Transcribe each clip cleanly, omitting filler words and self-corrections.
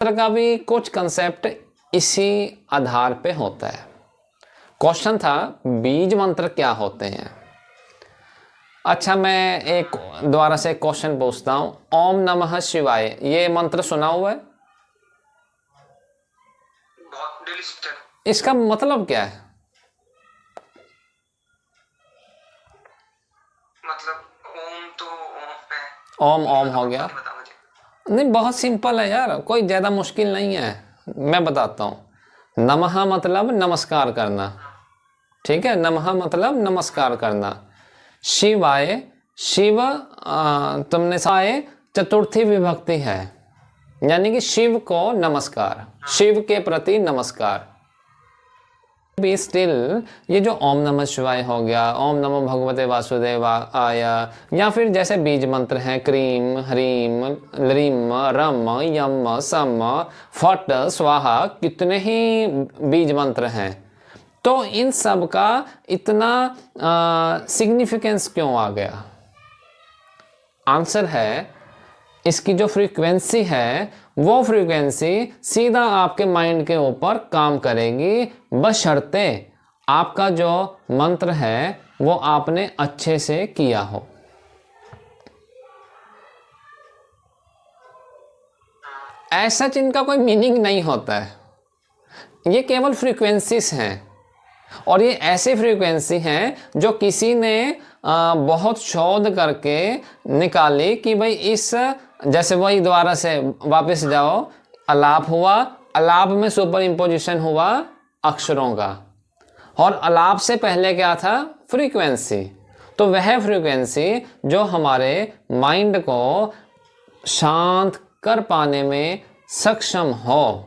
मंत्र का भी कुछ कंसेप्ट इसी आधार पे होता है। क्वेश्चन था बीज मंत्र क्या होते हैं। अच्छा, मैं एक दोबारा से क्वेश्चन पूछता हूँ। ओम नमः शिवाय, ये मंत्र सुना हुआ है? इसका मतलब क्या है? मतलब ओम तो ओम है, ओम ओम हो गया। नहीं, बहुत सिंपल है यार, कोई ज़्यादा मुश्किल नहीं है। मैं बताता हूँ। नमः मतलब नमस्कार करना, ठीक है। नमः मतलब नमस्कार करना। शिवाय, शिव तुमने साय चतुर्थी विभक्ति है, यानी कि शिव को नमस्कार, शिव के प्रति नमस्कार। भी स्टिल ये जो ओम नमः शिवाय हो गया, ओम नमो भगवते वासुदेवाय, या फिर जैसे बीज मंत्र हैं क्रीम ह्रीम ल्रीम रम यम सम फट स्वाहा, कितने ही बीज मंत्र हैं। तो इन सब का इतना सिग्निफिकेंस क्यों आ गया? आंसर है, इसकी जो फ्रीक्वेंसी है वो फ्रीक्वेंसी सीधा आपके माइंड के ऊपर काम करेगी, बशर्ते आपका जो मंत्र है वो आपने अच्छे से किया हो। ऐसा इनका कोई मीनिंग नहीं होता है, ये केवल फ्रीक्वेंसीज हैं। और ये ऐसी फ्रीक्वेंसी हैं जो किसी ने बहुत शोध करके निकाली कि भाई इस, जैसे वही दोबारा से वापस जाओ, अलाप हुआ, अलाप में सुपर इम्पोजिशन हुआ अक्षरों का, और अलाप से पहले क्या था? फ्रीक्वेंसी। तो वह फ्रीक्वेंसी जो हमारे माइंड को शांत कर पाने में सक्षम हो।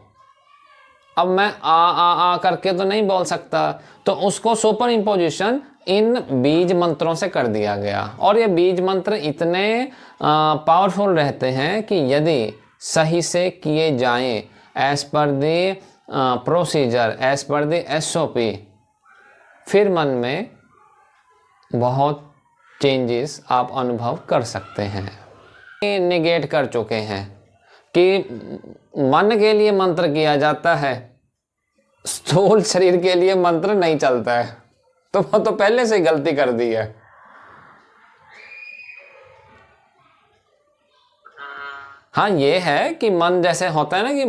अब मैं आ करके तो नहीं बोल सकता, तो उसको सुपर इम्पोजिशन इन बीज मंत्रों से कर दिया गया। और ये बीज मंत्र इतने पावरफुल रहते हैं कि यदि सही से किए जाएं, as per the procedure, as per the SOP, फिर मन में बहुत चेंजेस आप अनुभव कर सकते हैं। निगेट कर चुके हैं कि मन के लिए मंत्र किया जाता है, स्थूल शरीर के लिए मंत्र नहीं चलता है। तो वो तो पहले से गलती कर दी है। हाँ, ये है कि मन जैसे होता है ना कि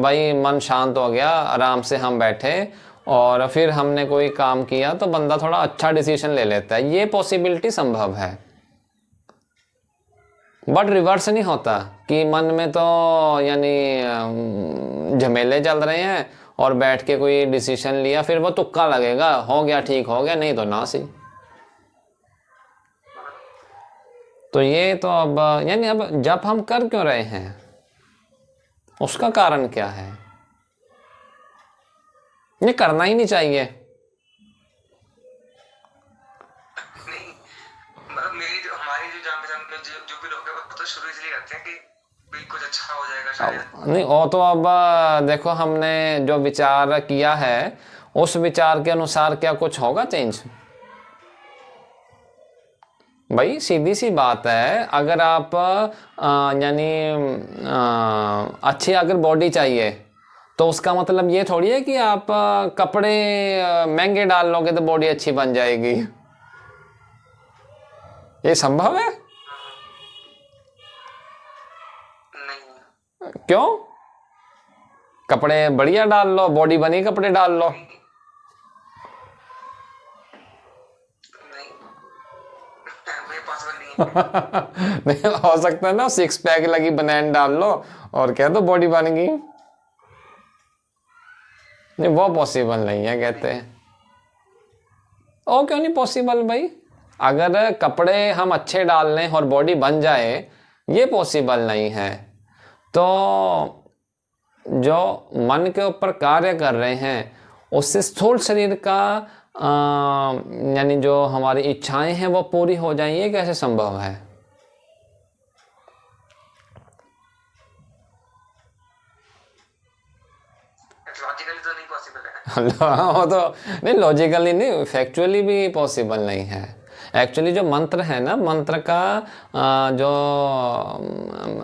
भाई मन शांत हो गया, आराम से हम बैठे और फिर हमने कोई काम किया तो बंदा थोड़ा अच्छा डिसीजन ले लेता है, ये पॉसिबिलिटी संभव है। बट रिवर्स नहीं होता कि मन में तो यानी झमेले चल रहे हैं और बैठ के कोई डिसीजन लिया, फिर वो तुक्का लगेगा, हो गया ठीक हो गया, नहीं तो ना सी। तो ये तो अब यानी अब जब हम कर क्यों रहे हैं, उसका कारण क्या है? ये करना ही नहीं चाहिए। नहीं, मतलब मेरी जो हमारी जो जान पहचान में जो भी लोग हैं वो तो शुरू इसलिए करते हैं कि भाई कुछ अच्छा हो जाएगा शायद। नहीं, वो तो अब देखो, हमने जो विचार किया है उस विचार के अनुसार क्या कुछ होगा चेंज? भाई सीधी सी बात है, अगर आप यानी अच्छी अगर बॉडी चाहिए तो उसका मतलब ये थोड़ी है कि आप कपड़े महंगे डाल लोगे तो बॉडी अच्छी बन जाएगी। ये संभव है? नहीं। क्यों? कपड़े बढ़िया डाल लो, बॉडी बनी, कपड़े डाल लो। नहीं हो सकता ना, 6 पैक लगी बनैन डाल लो और कह दो बॉडी बन गई। नहीं, वो पॉसिबल नहीं है कहते हैं। ओ क्यों नहीं पॉसिबल भाई? अगर कपड़े हम अच्छे डाल लें और बॉडी बन जाए, ये पॉसिबल नहीं है। तो जो मन के ऊपर कार्य कर रहे हैं उससे स्थूल शरीर का यानी जो हमारी इच्छाएं हैं वो पूरी हो जाएं, ये कैसे संभव है? लॉजिकली तो नहीं पॉसिबल है। वो तो नहीं, लॉजिकली नहीं, फैक्चुअली भी पॉसिबल नहीं है। एक्चुअली जो मंत्र है ना, मंत्र का जो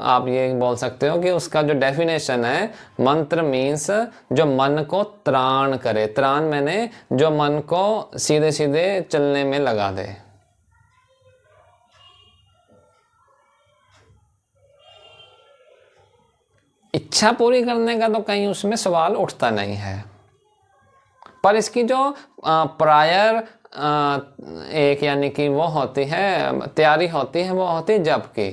आप ये बोल सकते हो कि उसका जो डेफिनेशन है, मंत्र मीन्स जो मन को त्राण करे। त्राण मैंने जो मन को सीधे सीधे चलने में लगा दे। इच्छा पूरी करने का तो कहीं उसमें सवाल उठता नहीं है, पर इसकी जो प्रायर एक यानी कि वो होती है, तैयारी होती है, वो होती है जब की।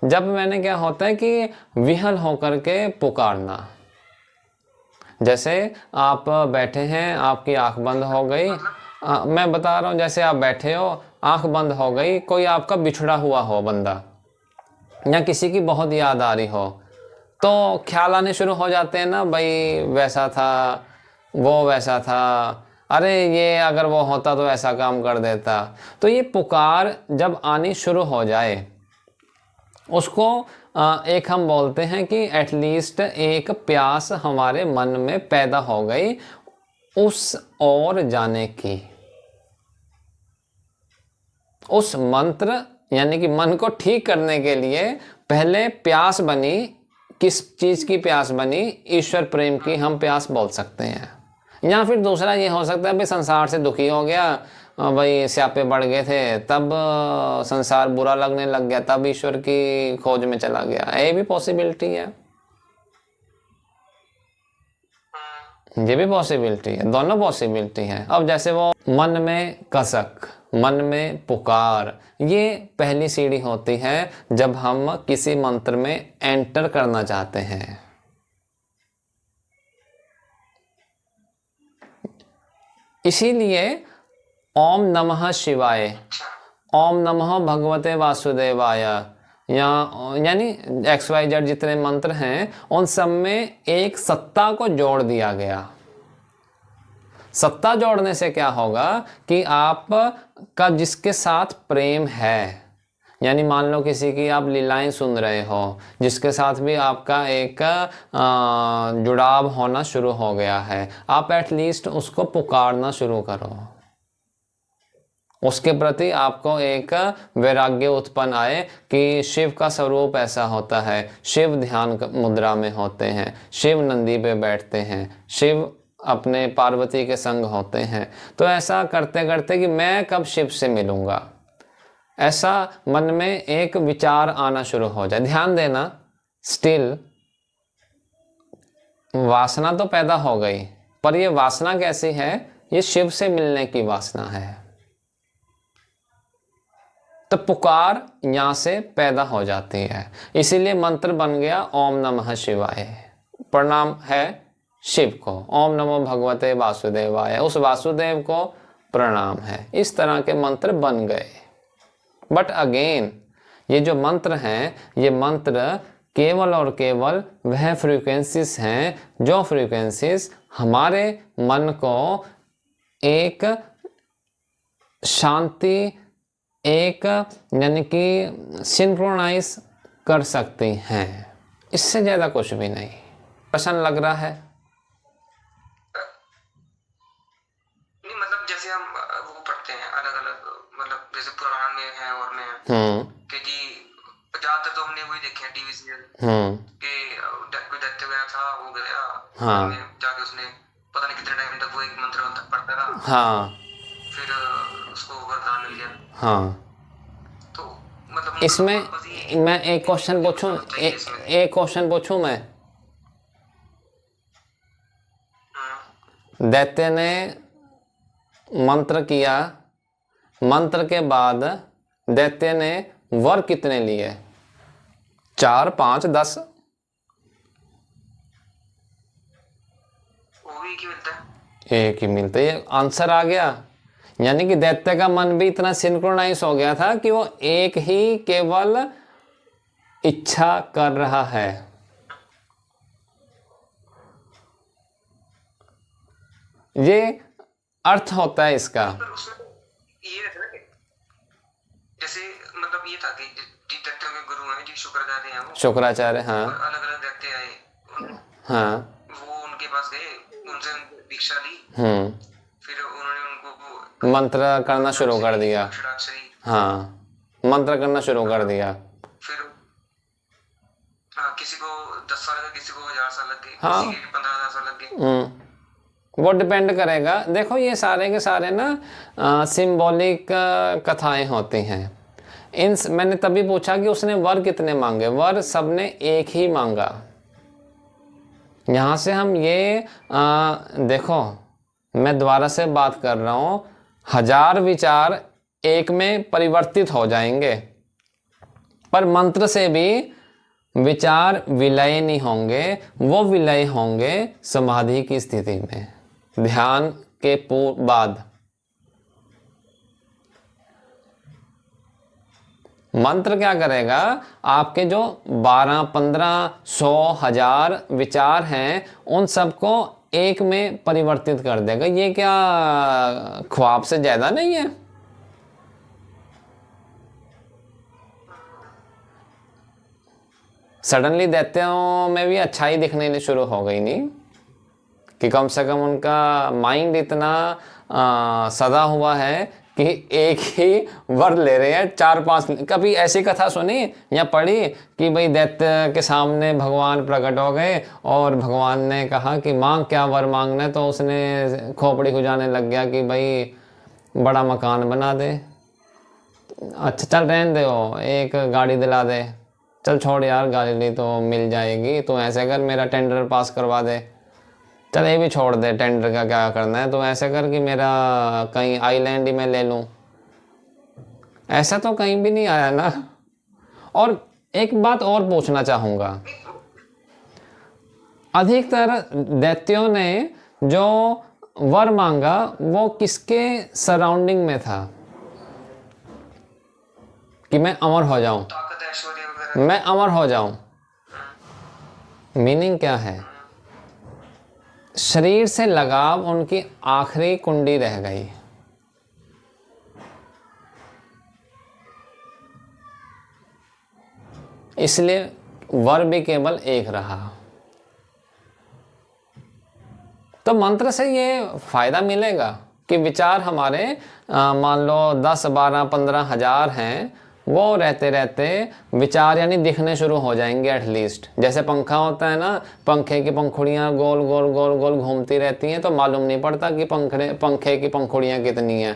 जब मैंने क्या होता है कि विहल होकर के पुकारना। जैसे आप बैठे हैं, आपकी आंख बंद हो गई, मैं बता रहा हूँ, जैसे आप बैठे हो, आंख बंद हो गई, कोई आपका बिछड़ा हुआ हो बंदा, या किसी की बहुत याद आ रही हो, तो ख्याल आने शुरू हो जाते हैं ना, भाई वैसा था, वो वैसा था, अरे ये अगर वो होता तो ऐसा काम कर देता। तो ये पुकार जब आनी शुरू हो जाए, उसको एक हम बोलते हैं कि एटलीस्ट एक प्यास हमारे मन में पैदा हो गई उस ओर जाने की। उस मंत्र यानी कि मन को ठीक करने के लिए पहले प्यास बनी। किस चीज़ की प्यास बनी? ईश्वर प्रेम की हम प्यास बोल सकते हैं। या फिर दूसरा ये हो सकता है भाई संसार से दुखी हो गया, भाई स्यापे बढ़ गए थे, तब संसार बुरा लगने लग गया, तब ईश्वर की खोज में चला गया। ये भी पॉसिबिलिटी है, ये भी पॉसिबिलिटी है, दोनों पॉसिबिलिटी है। अब जैसे वो मन में कसक, मन में पुकार, ये पहली सीढ़ी होती है जब हम किसी मंत्र में एंटर करना चाहते हैं। इसीलिए ओम नमः शिवाय, ओम नमः भगवते वासुदेवाय, यानी XYZ जितने मंत्र हैं उन सब में एक सत्ता को जोड़ दिया गया। सत्ता जोड़ने से क्या होगा कि आप का जिसके साथ प्रेम है, यानी मान लो किसी की आप लीलाएं सुन रहे हो, जिसके साथ भी आपका एक जुड़ाव होना शुरू हो गया है, आप एटलीस्ट उसको पुकारना शुरू करो। उसके प्रति आपको एक वैराग्य उत्पन्न आए कि शिव का स्वरूप ऐसा होता है, शिव ध्यान मुद्रा में होते हैं, शिव नंदी पे बैठते हैं, शिव अपने पार्वती के संग होते हैं। तो ऐसा करते करते कि मैं कब शिव से मिलूंगा, ऐसा मन में एक विचार आना शुरू हो जाए। ध्यान देना, स्टिल वासना तो पैदा हो गई, पर ये वासना कैसी है? ये शिव से मिलने की वासना है। तो पुकार यहाँ से पैदा हो जाती है। इसीलिए मंत्र बन गया ओम नमः शिवाय, प्रणाम है शिव को, ओम नमो भगवते वासुदेवाय, उस वासुदेव को प्रणाम है। इस तरह के मंत्र बन गए। बट अगेन ये जो मंत्र हैं, ये मंत्र केवल और केवल वह फ्रीक्वेंसीज हैं जो फ्रीक्वेंसीज हमारे मन को एक शांति, एक यानी कि सिंक्रोनाइज कर सकती हैं। इससे ज़्यादा कुछ भी नहीं। प्रश्न लग रहा है? नहीं, मतलब जैसे हम वो पढ़ते हैं अलग अलग, मतलब जैसे पुराण में है और में कि जी ज्यादातर तो हमने वही देखे हैं टीवी सीरियल कि कोई दैत्य गया था, वो गया, हाँ, जाके उसने पता नहीं कितने टाइम तक वो एक मंत्र पढ़ता रहा, हाँ, फिर उसको वरदान मिल गया। हाँ। तो मतलब इसमें मैं एक क्वेश्चन पूछूं, एक क्वेश्चन पूछूं मैं। दैत्य ने मंत्र किया, मंत्र के बाद दैत्य ने वर कितने लिए? 4, 5, 10? वो भी एक ही मिलता है, एक ही मिलता है। ये आंसर आ गया। यानी कि दैत्य का मन भी इतना सिंक्रोनाइज हो गया था कि वो एक ही केवल इच्छा कर रहा है। ये अर्थ होता है इसका। ये है ना, जैसे मतलब ये था कि दैत्यों के गुरु हैं जी शुक्राचार्य हैं, वो शुक्राचार्य, हाँ, अलग अलग दैत्य आए, हाँ, वो उनके पास गए, उनसे दीक्षा ली, फिर उन्होंने उनको मंत्र करना शुरू कर दिया। अक्षराक्षरी हाँ, मंत्र करना शुरू कर दिया। फिर हाँ, किसी को 10 साल लगे, किसी को 1000 साल लग गए, हाँ। किसी के 15,000 साल लग गए। वो डिपेंड करेगा। देखो ये सारे के सारे ना सिंबॉलिक कथाएं होती हैं। मैंने तभी पूछा कि उसने वर कितने मांगे। वर सबने एक ही मांगा। यहाँ से हम ये देखो, मैं दोबारा से बात कर रहा हूँ, 1000 विचार एक में परिवर्तित हो जाएंगे, पर मंत्र से भी विचार विलय नहीं होंगे। वो विलय होंगे समाधि की स्थिति में, ध्यान के बाद। मंत्र क्या करेगा, आपके जो 12, 15, 100, 1000 विचार हैं उन सबको एक में परिवर्तित कर देगा। ये क्या ख्वाब से ज्यादा नहीं है? सडनली दैत्यों में भी अच्छाई दिखने शुरू हो गई नहीं, कि कम से कम उनका माइंड इतना सदा हुआ है कि एक ही वर ले रहे हैं 4-5। कभी ऐसी कथा सुनी या पढ़ी कि भाई दैत्य के सामने भगवान प्रकट हो गए और भगवान ने कहा कि मांग, क्या वर मांगना है, तो उसने खोपड़ी खुजाने लग गया कि भाई बड़ा मकान बना दे। अच्छा चल रहने दे, वो एक गाड़ी दिला दे, चल छोड़ यार गाड़ी तो मिल जाएगी, तो ऐसे कर मेरा टेंडर पास करवा दे, चल ये भी छोड़ दे, टेंडर का क्या करना है, तो ऐसे कर कि मेरा कहीं आइलैंड ही मैं ले लूँ। ऐसा तो कहीं भी नहीं आया ना। और एक बात और पूछना चाहूँगा, अधिकतर दैत्यों ने जो वर मांगा वो किसके सराउंडिंग में था? कि मैं अमर हो जाऊं, ताकत, ऐश्वर्य वगैरह। मैं अमर हो जाऊं। मीनिंग क्या है? शरीर से लगाव उनकी आखिरी कुंडी रह गई। इसलिए वर भी केवल एक रहा। तो मंत्र से ये फायदा मिलेगा कि विचार हमारे मान लो 10, 12, 15 हजार हैं, वो रहते रहते विचार यानी दिखने शुरू हो जाएंगे एटलीस्ट। जैसे पंखा होता है ना, पंखे की पंखुड़ियाँ गोल गोल गोल गोल घूमती रहती हैं, तो मालूम नहीं पड़ता कि पंखे की पंखुड़ियाँ कितनी हैं,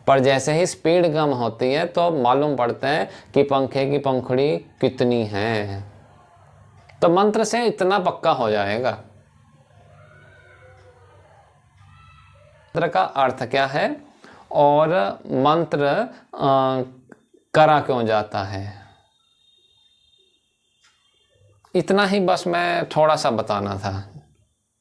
पर जैसे ही स्पीड कम होती है तो मालूम पड़ता है कि पंखे की पंखुड़ी कितनी है। तो मंत्र से इतना पक्का हो जाएगा। मंत्र का अर्थ क्या है और मंत्र करा क्यों जाता है, इतना ही बस मैं थोड़ा सा बताना था।